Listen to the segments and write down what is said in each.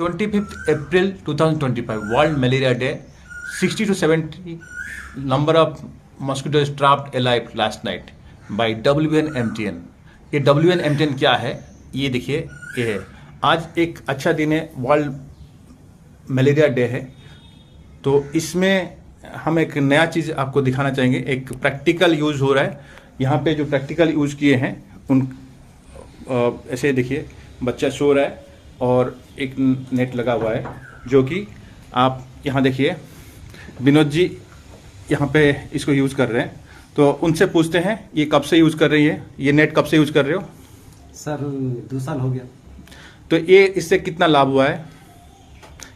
25th April 2025, World Malaria Day. 60 to 70 number of mosquitoes trapped alive last night by WNMTN. ये WNMTN क्या है? ये देखिए, ये है। आज एक अच्छा दिन है, वर्ल्ड मलेरिया डे है। तो इसमें हम एक नया चीज़ आपको दिखाना चाहेंगे। एक प्रैक्टिकल यूज़ हो रहा है यहाँ पे। जो प्रैक्टिकल यूज़ किए हैं उन ऐसे देखिए, बच्चा सो रहा है और एक नेट लगा हुआ है, जो कि आप यहाँ देखिए, विनोद जी यहाँ पे इसको यूज़ कर रहे हैं। तो उनसे पूछते हैं ये कब से यूज़ कर रही है, ये नेट कब से यूज़ कर रहे हो? सर 2 साल हो गया। तो ये इससे कितना लाभ हुआ है?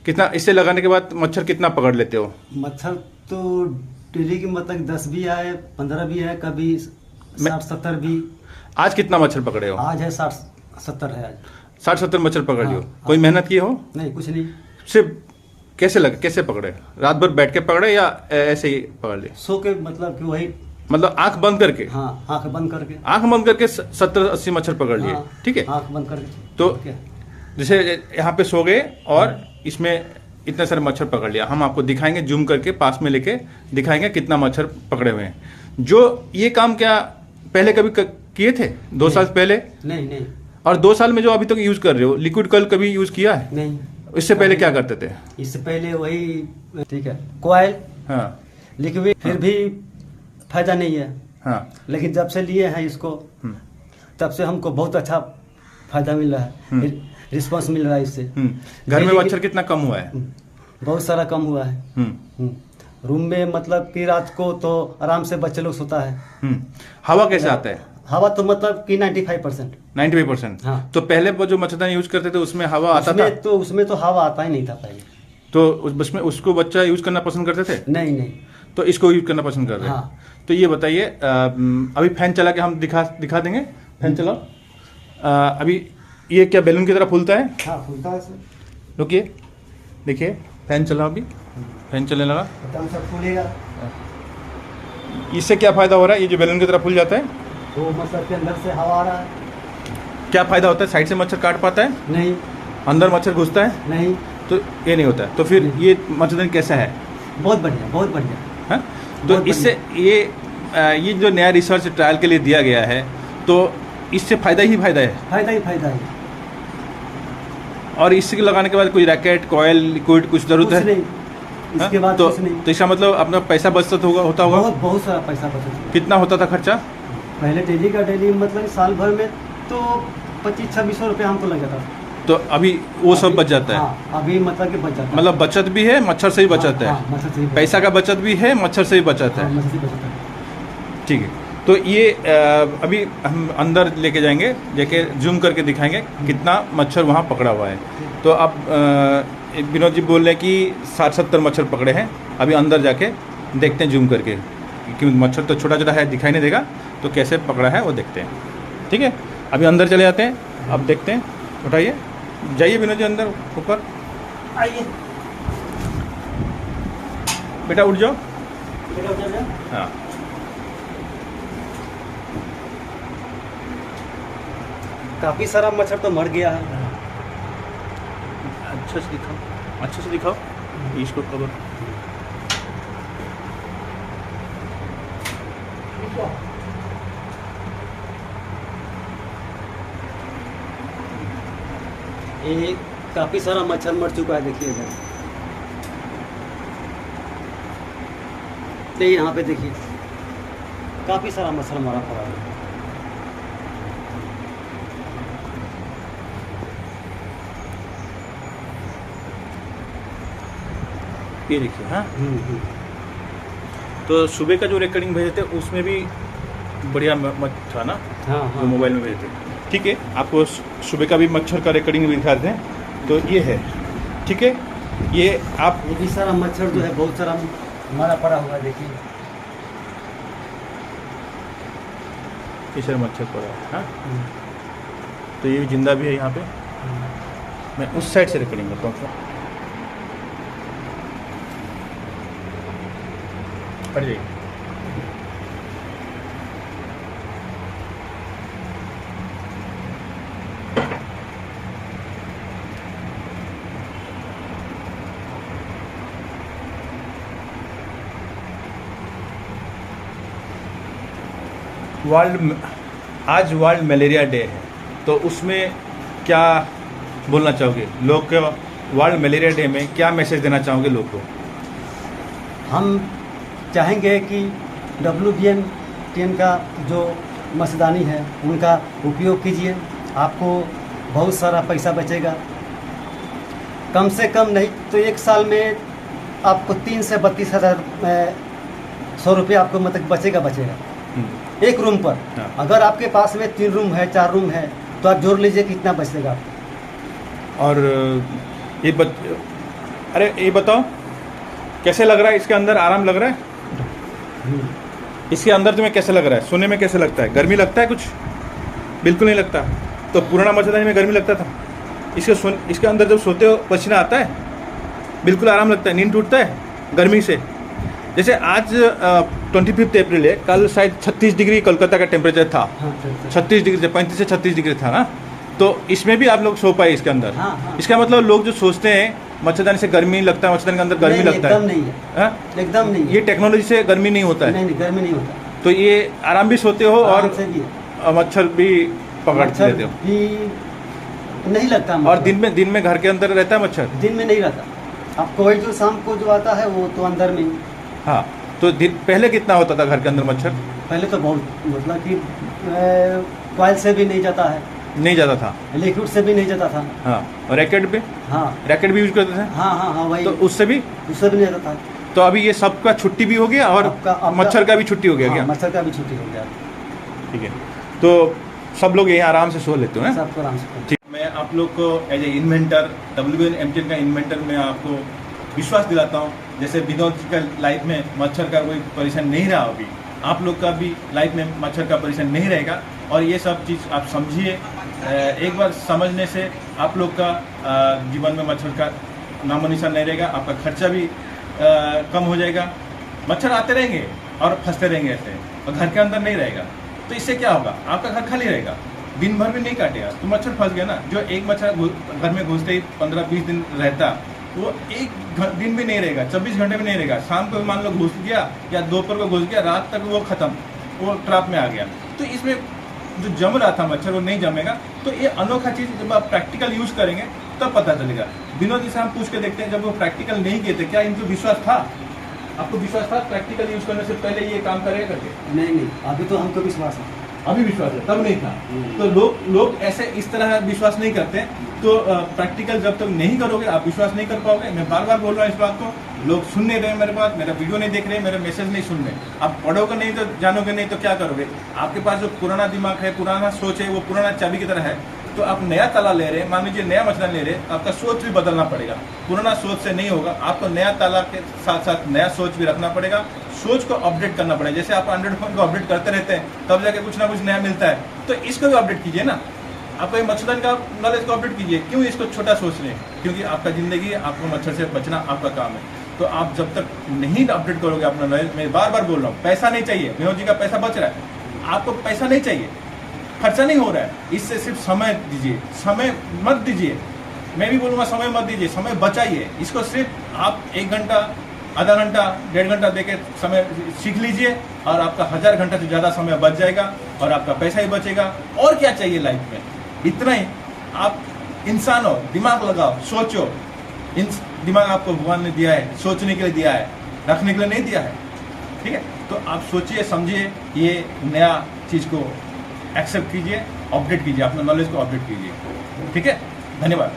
कितना इससे लगाने के बाद मच्छर कितना पकड़ लेते हो? मच्छर तो डेली की मतलब 10 भी आए, 15 भी है, कभी 60-70 भी। आज कितना मच्छर पकड़े हो? आज है 60-70 है। आज 60-70 मच्छर पकड़ लियो। हाँ। कोई मेहनत की हो? नहीं, कुछ नहीं। सिर्फ कैसे लगे, कैसे पकड़े? रात भर बैठ के पकड़े या ऐसे ही पकड़ लिए? सो के मतलब कि वही, मतलब आंख बंद करके? हाँ, आंख बंद करके। आंख बंद करके 70-80 मच्छर पकड़ लिए। हाँ, ठीक है, आंख बंद करके। तो क्या? जैसे यहाँ पे सो गए और इसमें इतने सारे मच्छर पकड़ लिया। हम आपको दिखाएंगे, जूम करके पास में लेके दिखाएंगे कितना मच्छर पकड़े हुए हैं। जो ये काम क्या पहले कभी किए थे? 2 साल पहले? नहीं नहीं और 2 साल में जो अभी तक यूज कर रहे हो, लिक्विड कल कभी यूज किया है? नहीं। इससे पहले क्या करते थे? इससे पहले वही, ठीक है, कॉइल, हाँ लिक्विड, फिर भी फायदा नहीं है। हाँ। लेकिन जब से लिए हैं इसको, तब से हमको बहुत अच्छा फायदा मिल रहा है, रिस्पांस मिल रहा है इससे। घर में मच्छर कितना कम हुआ है? बहुत सारा कम हुआ है। रूम में मतलब कि रात को तो आराम से बच्चे लोग सोता है। हवा कैसे आता है? हवा तो मतलब कि 95%। 95%? हाँ। तो पहले वो जो मच्छरदानी यूज करते थे उसमें हवा आता था? उसमें तो हवा आता ही नहीं था पहले। तो उसमें उसको बच्चा यूज करना पसंद करते थे? नहीं नहीं। तो इसको यूज करना पसंद कर रहे हैं। हाँ। तो ये बताइए, अभी फैन चला के हम दिखा देंगे। फैन चलाओ। अभी ये क्या बैलून की तरह फूलता है? हाँ, फूलता है सर। रुकिए, देखिए, फैन चलाओ। अभी फैन चलने लगा। सब फूलेगा। इससे क्या फायदा हो रहा है? ये जो बैलून की तरह फूल जाता है, तो मतलब के अंदर से हवा आ रहा है। क्या फायदा होता है? साइड से मच्छर काट पाता है? नहीं। अंदर मच्छर घुसता है? नहीं। तो ये नहीं होता है। तो फिर ये मच्छरदानी कैसा है? बहुत बढ़िया, बहुत बढ़िया। हाँ? तो इससे ये जो नया रिसर्च ट्रायल के लिए दिया गया है, तो इससे फायदा ही फायदा है। फायदा ही फायदा है। और इसके लगाने के बाद कोई रैकेट, कॉयल, लिक्विड कुछ जरूरत है? नहीं। इसके बाद तो कुछ नहीं। तो इसका मतलब अपना पैसा बचत होता होगा? बहुत सारा पैसा बचत। कितना होता था खर्चा पहले? डेली का डेली मतलब साल भर में तो 2500-2600 रुपये हमको लग जाता। तो अभी वो सब बच जाता है? हाँ, अभी मतलब कि बच जाता है। मतलब बचत भी है, मच्छर से ही बचत है। मच्छर से ही बचत। पैसा का बचत भी है, मच्छर से ही बचत है। मच्छर से ही बचत है। ठीक है। तो ये अभी हम अंदर लेके जाएंगे, लेके जूम करके दिखाएंगे कितना मच्छर वहाँ पकड़ा हुआ है। तो अब विनोद जी बोल रहे हैं कि 60-70 मच्छर पकड़े हैं। अभी अंदर जाके देखते हैं जूम करके, क्योंकि मच्छर तो छोटा छोटा है, दिखाई नहीं देगा। तो कैसे पकड़ा है वो देखते हैं। ठीक है, अभी अंदर चले जाते हैं। अब देखते हैं। उठाइए, जाइए विनोद जी अंदर, ऊपर आइए बेटा, उठ जाओ। हाँ, काफी सारा मच्छर तो मर गया है। अच्छे से दिखाओ, अच्छे से दिखाओ इसको कवर। ये काफी सारा मच्छर मर चुका है। देखिए इधर, तो यहाँ पे देखिए काफी सारा मच्छर मरा पड़ा है। ये देखिए। हाँ, तो सुबह का जो रिकॉर्डिंग भेजे थे उसमें भी बढ़िया था ना? हाँ जो हाँ। मोबाइल में भेजे थे। ठीक है, आपको सुबह का भी मच्छर का रिकॉर्डिंग भी दिखाते हैं। तो ये है, ठीक है। ये आप ये भी सारा मच्छर जो है बहुत सारा मरा पड़ा हुआ है। देखिए ये मच्छर पड़ा है। हाँ, तो ये भी जिंदा भी है यहाँ पे। मैं उस साइड से रिकॉर्डिंग करता हूँ। हट जाइए। आज वर्ल्ड मलेरिया डे है, तो उसमें क्या बोलना चाहोगे लोग को? वर्ल्ड मलेरिया डे में क्या मैसेज देना चाहोगे लोग को? हम चाहेंगे कि WBN का जो मच्छरदानी है उनका उपयोग कीजिए, आपको बहुत सारा पैसा बचेगा। कम से कम नहीं तो एक साल में आपको 3 से 32,000 100 रुपये आपको मतलब बचेगा एक रूम पर। हाँ। अगर आपके पास में 3 रूम है 4 रूम है तो आप जोड़ लीजिए कितना बचेगा आपको। और अरे ये बताओ कैसे लग रहा है? इसके अंदर आराम लग रहा है? इसके अंदर तुम्हें कैसे लग रहा है? सोने में कैसे लगता है? गर्मी लगता है कुछ? बिल्कुल नहीं लगता। तो पुराना मच्छरदानी में गर्मी लगता था। इसके अंदर जब सोते हो पसीना आता है, बिल्कुल आराम लगता है, नींद टूटता है गर्मी से। जैसे आज 25 अप्रैल है, कल शायद 36 डिग्री कोलकाता का टेम्परेचर था। 36 डिग्री से 35 से 36 डिग्री था ना, तो इसमें भी आप लोग सो पाए इसके अंदर। हाँ। इसका मतलब लोग जो सोचते हैं मच्छरदानी से गर्मी लगता है, मच्छरदानी के अंदर गर्मी लगता है, एकदम नहीं है, हाँ? एकदम नहीं ये टेक्नोलॉजी से गर्मी नहीं होता है। नहीं गर्मी नहीं होता। तो ये आराम भी सोते हो और आराम से भी है। मच्छर भी पकड़ मच्छर लेते हो। भी नहीं लगता और मच्छर। दिन में घर के अंदर रहता है मच्छर? दिन में नहीं रहता। आपको वही जो शाम को जो आता है वो तो अंदर में ही। हाँ, तो पहले कितना होता था घर के अंदर मच्छर? पहले तो बहुत मतलब कि कॉइल से भी नहीं जाता है, नहीं जाता था। लिक्विड से भी नहीं जाता था। हाँ, और रैकेट पे? हाँ रैकेट भी यूज करते थे? हाँ वही। तो उससे भी नहीं जाता था। तो अभी ये सबका छुट्टी भी हो गया और मच्छर का भी छुट्टी हो गया क्या? मच्छर का भी छुट्टी हो गया। ठीक है, तो सब लोग यहाँ आराम से सो लेते हैं। सबको आराम से। ठीक, मैं आप लोग को as a inventor, WBN MTN का इन्वेंटर, मैं आपको विश्वास दिलाता हूँ जैसे विनोद जी का लाइफ में मच्छर का कोई परेशान नहीं रहा अभी, आप लोग का भी लाइफ में मच्छर का परेशान नहीं रहेगा। और ये सब चीज़ आप समझिए, एक बार समझने से आप लोग का जीवन में मच्छर का नामो निशान नहीं रहेगा, आपका खर्चा भी कम हो जाएगा। मच्छर आते रहेंगे और फंसते रहेंगे ऐसे, और घर के अंदर नहीं रहेगा, तो इससे क्या होगा? आपका घर खाली रहेगा, दिन भर भी नहीं काटेगा, तो मच्छर फंस गया ना। जो एक मच्छर घर में घुसते ही 15-20 दिन रहता, वो एक दिन भी नहीं रहेगा, 24 घंटे भी नहीं रहेगा। शाम को भी मान लो घुस गया या दोपहर को घुस गया, रात तक वो खत्म, वो ट्रैप में आ गया। तो इसमें जो जम रहा था मच्छर वो नहीं जमेगा। तो ये अनोखा चीज़ जब आप प्रैक्टिकल यूज करेंगे तब पता चलेगा। विनोद जी से हम पूछ के देखते हैं, जब वो प्रैक्टिकल नहीं किए थे क्या इनको विश्वास था? आपको विश्वास था प्रैक्टिकल यूज करने से पहले ये काम करेगा करके? नहीं, अभी तो हमको विश्वास है। अभी विश्वास है, तब नहीं था। तो लोग ऐसे इस तरह विश्वास नहीं करते। तो प्रैक्टिकल जब तक नहीं करोगे आप विश्वास नहीं कर पाओगे। मैं बार बार बोल रहा हूँ इस बात को। लोग सुन नहीं रहे मेरे बात, मेरा वीडियो नहीं देख रहे, मेरे मैसेज नहीं सुन रहे। आप पढ़ोगे नहीं तो जानोगे नहीं तो क्या करोगे? आपके पास जो पुराना दिमाग है, पुराना सोच है, वो पुराना चाबी की तरह है। तो आप नया ताला ले रहे हैं, मान लीजिए नया मछला ले रहे हैं, आपका सोच भी बदलना पड़ेगा। पुराना सोच से नहीं होगा, आपको नया ताला के साथ साथ नया सोच भी रखना पड़ेगा। सोच को अपडेट करना पड़ेगा। जैसे आप एंड्रॉइड फोन को अपडेट करते रहते हैं तब जाके कुछ ना कुछ नया मिलता है, तो इसको भी अपडेट कीजिए ना। आपका ये मच्छरदानी का नॉलेज को अपडेट कीजिए। क्यों इसको छोटा सोच रहे हैं? क्योंकि आपका जिंदगी है, आपको मच्छर से बचना आपका काम है। तो आप जब तक नहीं अपडेट करोगे अपना नॉलेज, मैं बार बार बोल रहा हूँ, पैसा नहीं चाहिए। विनोद जी का पैसा बच रहा है, आपको पैसा नहीं चाहिए, खर्चा नहीं हो रहा है। इससे सिर्फ समय दीजिए, समय मत दीजिए। मैं भी बोलूँगा समय मत दीजिए, समय बचाइए। इसको सिर्फ आप 1 घंटा, आधा घंटा, 1.5 घंटा देके समय सीख लीजिए और आपका 1000 घंटा से ज़्यादा समय बच जाएगा और आपका पैसा ही बचेगा। और क्या चाहिए लाइफ में? इतना ही। आप इंसान हो, दिमाग लगाओ, सोचो। दिमाग आपको भगवान ने दिया है, सोचने के लिए दिया है, रखने के लिए नहीं दिया है। ठीक है, तो आप सोचिए, समझिए, ये नया चीज़ को एक्सेप्ट कीजिए, अपडेट कीजिए, अपना नॉलेज को अपडेट कीजिए। ठीक है, धन्यवाद।